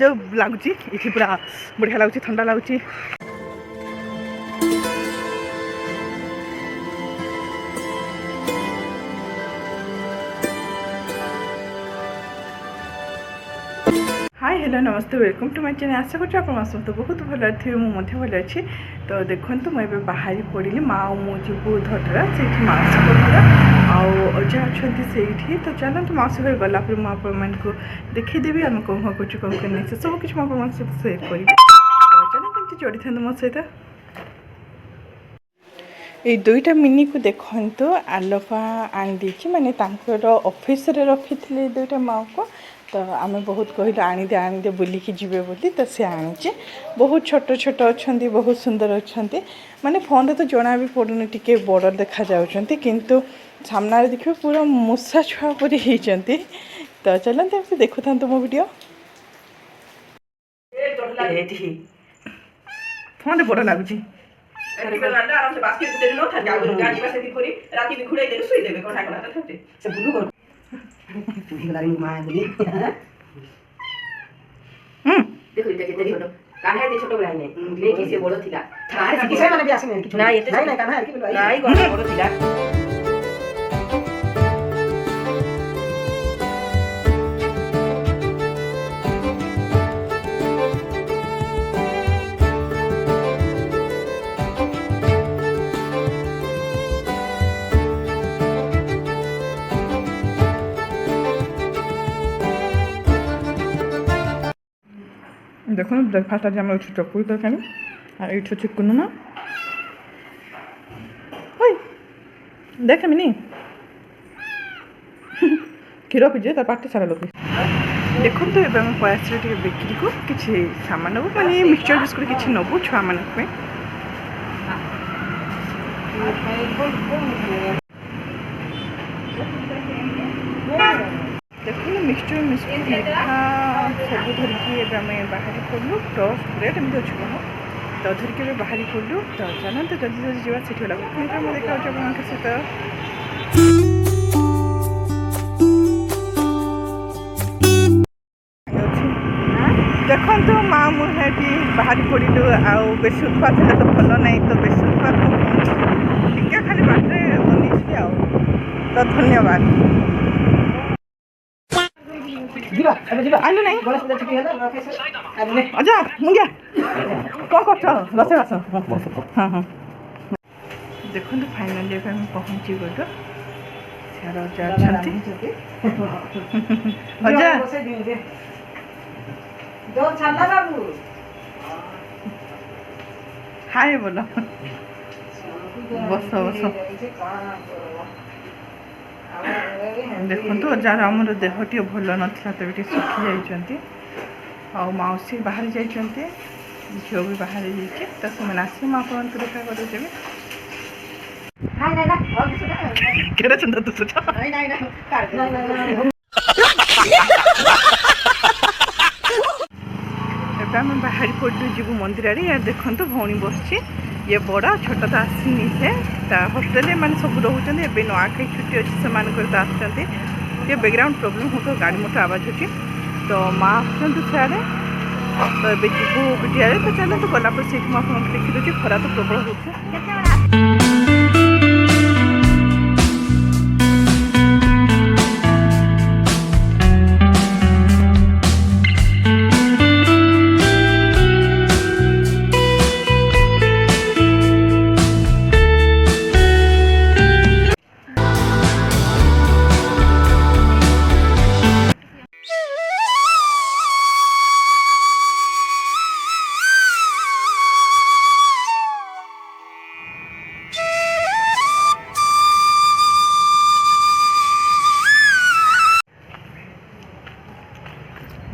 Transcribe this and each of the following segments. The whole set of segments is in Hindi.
गजब लगुच ये पूरा बढ़िया लगुच ठंडा लगुच हाय हेलो नमस्ते वेलकम टू माय चैनल आशा कर समस्त बहुत भल थे मुझे भल अच्छी तो देखो मुझे बाहरी पड़ी माँ और मो जीवु धटरा से मासी घर आजा अच्छा से तो चलते मासी घर गलापर मुझे को देखीदेवी आम कौन कौन कर कौन नहीं से सब कुछ मुझे सहित सेयर करी तो चलते जोड़ी था मो सहित ये दुईटा मिनी को देखो आलोका आनी माने ऑफिस रे रखी थे दुईटा माँ को तो आम बहुत कहलु आनी दे बुलिकी जीवे बोली तो सी आनी बहुत छोट छोट अच्छा बहुत सुंदर अच्छा माने फोन रे तो जना भी पड़ुनि टिके बड़ देखा जाउछंती किंतु सामने देखिए पूरा मूषा छुआ परी होती तो चलते देखु था मो वीडियो फोन बड़ लगुच छोट बड़ा नहीं से बड़ थिला माने भी आसी नहीं ना एते नहीं कान्हा की बोलवा नहीं बड़ थिला देखो ब्रेकफास्ट आज आम चकुरी तरकारी और ये हूँ कुनुमा देख मिनी क्षीर पीजे तार पार्टी सारा लोग देखो तो ये पयास बिक्री को किसी सामान नबू मैंने मिक्सचर बिस्कुट किसी नबू छुआ मान देखो मिक्सचर बिस्कुट मिठा सब धरिकी आम बाहर पड़लु टस्ट ब्रेड एमती अच्छे कह तो धरिकी बाहर पड़लु तो चलते जल्दी जल्दी जावा से लगे मैं देखा सहित देखु माँ मुझे बाहर पड़लु आउ बेस उत्पाद है तो भल ना तो बेस उत्पाद टीका खाली बाटे बनी तो धन्यवाद आलू नहीं अच्छा मुझे कौन कर रस हाँ हाँ देखो फाइनाली पहुँची गलु हाय बोलो बस बस देखो जार आम देह टी भल नाला तो ये सुखी जाइए मौसी बाहर जाइए झील भी बाहर जाइए तो से आस माँ को देखा कर बाहर पड़ू जीव मंदिर आड़े देखो भौणी बस ये बड़ा छोटा तो आसनी से हस्टेल मैंने सब रोचे नुआखाई छुट्टी अच्छी से ये बैकग्राउंड प्रॉब्लम हो तो गाड़ी मोटर आवाज होती तो माँ आसुँच सियाड़े तो ये जीवु विटिया तो चलो तो गलापर से आपको देखी खरा तो प्रबल हो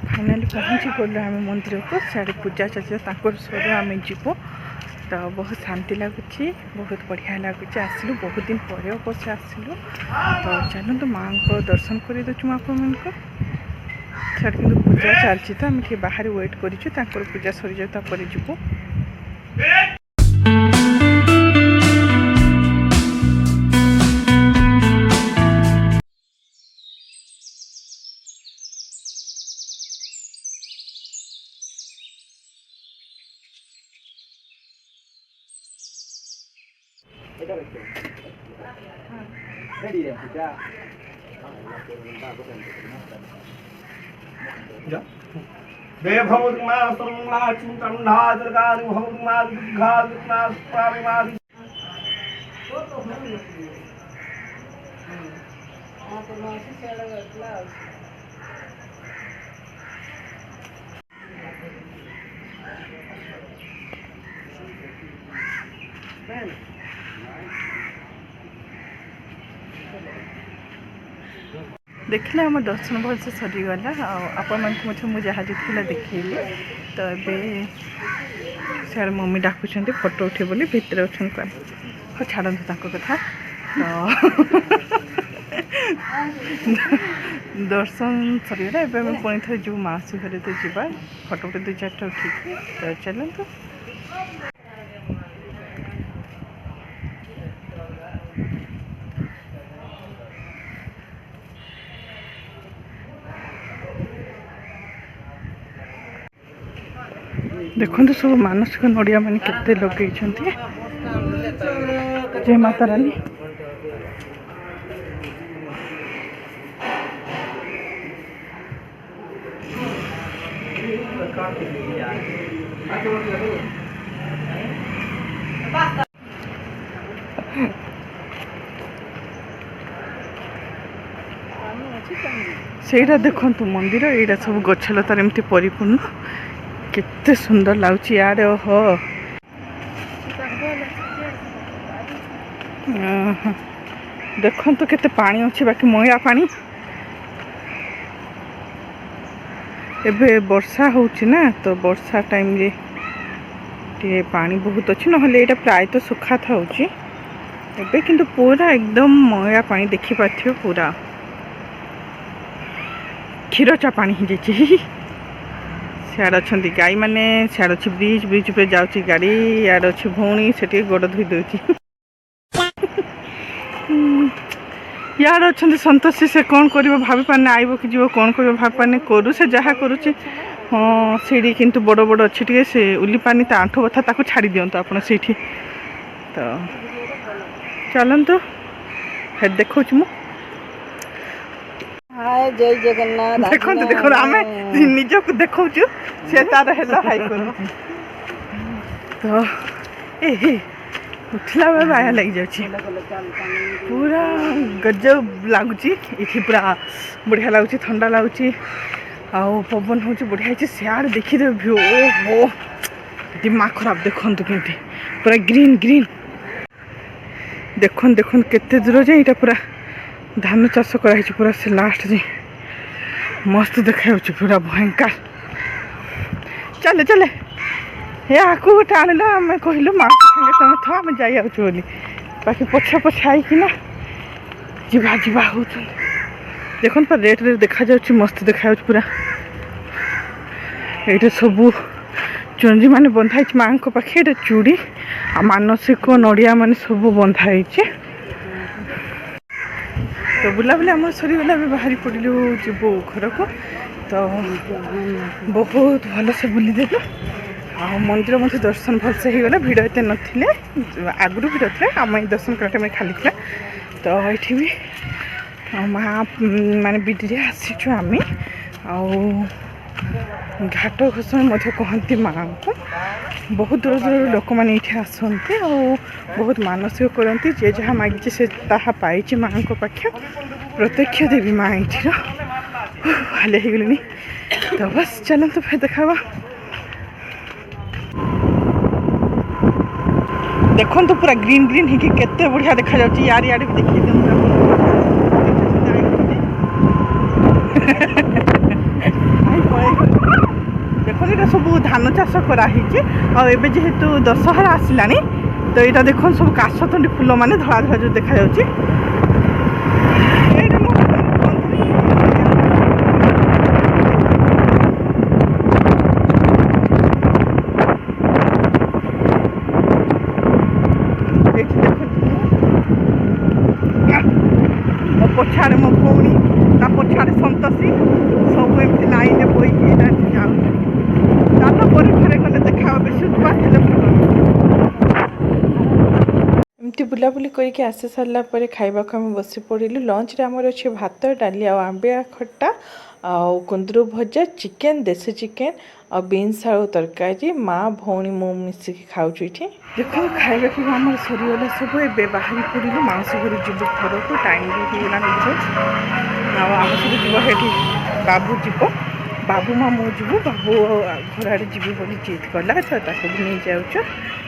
फाइनाली पहुँची गलु आम मंदिर को साढ़े पूजा चलते सर आम जीव तो बहुत शांति लगुच बहुत बढ़िया लगुच आसलु बहुत दिन पर अवश्य आसलु तो चलते माँ को दर्शन कर दूँ आपको साढ़े कि पूजा चलती तो आम बाहर वेट कर पूजा सरी जाए जीवु। देव भवद्मा सर्वला चिंतन्धा जगानि भवद्मा दिघा दिघा प्राणिमादि देखिले आम दर्शन भलसे सरीगला आपण मुझे जहाँ जुला देखली तो ये सियाड़े मम्मी डाकुंट फोटो उठे बोली भितर अच्छा छाड़ू कथा तो दर्शन सरीगला एवं पुणी थे जो मासी घर तो जावा फोटो उठे 2-4 उठिकी तो चलते देखो सब मानसिक नड़िया मान के लगे जय माता रानी से देखु मंदिर यहाँ सब गछलतार एमती परिपूर्ण केते सुंदर लाउची यार ओहो देखो तो केते पानी अच्छी बाकी मैला पानी एबे वर्षा होची ना तो वर्षा टाइम रे टे पानी बहुत अच्छी नहले एटा प्राय तो सुखा था एबे किंतु पूरा एकदम मैला पानी देखि पाथियो पूरा क्षीरचा पानी ही जाइए सियाड़ अच्छा गाई मैंने सियाड़ अच्छी ब्रिज ब्रिज पे जाऊँगी गाड़ी यार अच्छी भौणी से गोड़ धोई दूची यार अच्छा सतोषी से कौन कर भाभी पाने आइब कि जीव कौन कर भाभी पाने करू से जहाँ करुच्ची हाँ सीढ़ी किंतु बड़ बड़ अच्छी टे से उली पानी ता आंठू बथा ताको छाड़ी दिंतु आप तो चलतु फिर देखा मु हाय जय जगन्नाथ देखो देखो आम निजक देखा से तार हेला हाई कर तो ए उठला बेले बाया लग जाऊँ पूरा गजब लगुच ये पूरा बढ़िया लगुच ठंडा लगुच आउ पवन हूँ बढ़िया सियाड़ देखीदे भ्यू ओहो दिमाग खराब देखु के पूरा ग्रीन ग्रीन देखन देखन केते दूर जाए यहाँ पूरा धान चाष कराई पूरा से लास्ट जाए मस्त देखा पूरा भयंकर चले चले या आकु गोटे आनिल आम कहलु माँ संगे तुम था आम जाऊँ बाकी पछा पछा आईकिना जीवा जीवा हो देखन पर रेट रे देखा जाउछि मस्त देखा पूरा ये सबू चुंजी माने बंधा माँ को पाखे ये चूड़ी आ मानसिक नड़िया मान सब बंधाई तो बुलाबुला आम सरीगला बाहरी पड़ू जीवु घर को तो बहुत भल से बुलीदेलु आ मंदिर मध्य दर्शन भलसे हो गला भिड़ एत नथिले आगुरी भिड़ थे आम दर्शन करने टाइम खाली था तो ये भी माँ माने बिडे आसीचु आम घाट घोषण कहती माँ को बहुत दूर दूर लोक मैंने ये आसती बहुत मानसिक करती जे जहाँ मागिचे से ताहा पाई माँ को पाखे प्रत्यक्ष देवी माँ ये हाले हो गली तो बस चलते फिर देखा देखो तो पूरा ग्रीन ग्रीन ही केते बढ़िया देखा जाउछि यार यार भी देखि देखो ये सब धान चाष कराही और जेहेतु दशहरा आसलानी तो यहाँ देखो सब काशतंडी फूल माने धड़ा धड़ा जो देखा जाउछि पछाड़े मो भौणी ता पछाड़े सतोषी सब एमती लाइन बोईकी जाऊँ फिर गले देखा बेस ଏମିତି ବୁଲାବୁଲି କରିକି ଆସି ସାରିଲା ପରେ ଖାଇବାକୁ ଆମେ ବସି ପଡ଼ିଲୁ। ଲଞ୍ଚରେ ଆମର ଅଛି ଭାତ ଡାଲି ଆଉ ଆମ୍ବିଳା ଖଟା ଆଉ କୁନ୍ଦୁରୁ ଭଜା ଚିକେନ୍ ଦେଶୀ ଚିକେନ୍ ଆଉ ବିନ୍ସ ଆଳୁ ତରକାରୀ ମା ଭଉଣୀ ମୁଁ ମିଶିକି ଖାଉଛୁ ଏଠି। ଦେଖ ଖାଇବା ପିଇବା ଆମର ସରିଗଲା ସବୁ। ଏବେ ବାହାରି ପଡ଼ିଲୁ ମାଉସୀ ଘରୁ ଯିବୁ ଘରକୁ। ଟାଇମ୍ ବି ହେଇଗଲାଣି ବହୁତ। ଆଉ ଆମ ସହିତ ଯିବ ସେଠି ବାବୁ ଯିବ, ବାବୁ ମା ମୁଁ ଯିବୁ। ବାବୁ ଘର ଆଡ଼େ ଯିବି ବୋଲି ଜିଦ୍ କଲା ତ ତାକୁ ବି ନେଇଯାଉଛୁ।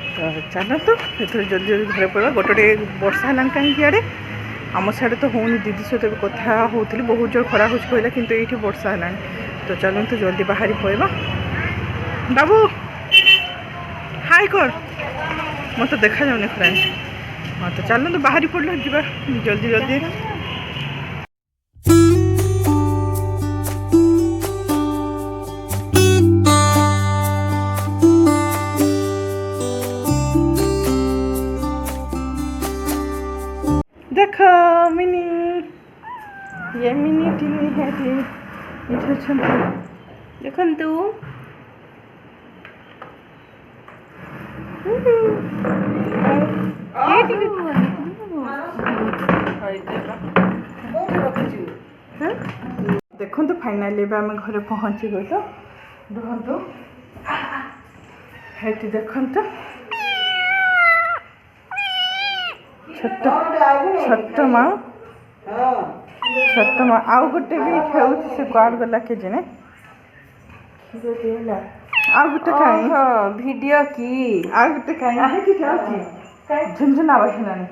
ତ ଚାଲନ୍ତୁ ଏଥର ଜଲ୍ଦି ଜଲ୍ଦି ଘରେ ପଡ଼ିବା। ଗୋଟେ ବର୍ଷା ହେଲାଣି କାହିଁକି ଇଆଡ଼େ, ଆମ ସିଆଡ଼େ ତ ହେଉନି। ଦିଦି ସହିତ ବି କଥା ହେଉଥିଲି, ବହୁତ ଜୋର ଖରା ହେଉଛି କହିଲା, କିନ୍ତୁ ଏଇଠି ବର୍ଷା ହେଲାଣି। ତ ଚାଲନ୍ତୁ ଜଲ୍ଦି ବାହାରି ପଡ଼ିବା। ବାବୁ ହାଇ କର, ମୋତେ ଦେଖାଯାଉନି ଖରା। ହଁ ତ ଚାଲନ୍ତୁ ବାହାରି ପଡ଼ିଲ, ଯିବା ଜଲ୍ଦି ଜଲ୍ଦି। देखो मिनी, ये मिनी टिनी है इधर चलते ଦେଖନ୍ତୁ देखो फाइनाली आम घरे पहुँची गलु। रुहतु हेटी देखु छोट माँ आउ गोटे भी खेल से कुआड़ गला के जने आ गोटे कहीं वीडियो की आ गोटे कहीं झुनझुन आवाज हेलानी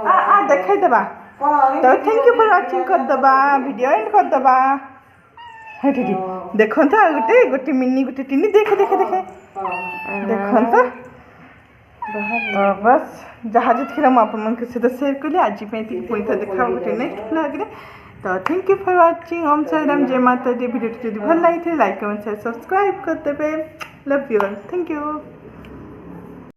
आ देखाई देबा। तो थैंक यू फॉर वाचिंग कर दबा, वीडियो एंड कर दबा। हे दीदी देखो तो गोटे गोटे मिनी गोटे टिनी देखे देखे देखे देखो तो बस जहाँ जितने मुझे सहित सेयर कली आज पुणी तो देखा गोटे नेक्स्ट ब्लॉग। तो थैंक यू फॉर वाचिंग। ओम साई राम, जय माता दी। वीडियो जब भल लगी लाइक कमेंट शेयर सब्सक्राइब कर देवे। Love you all, thank you.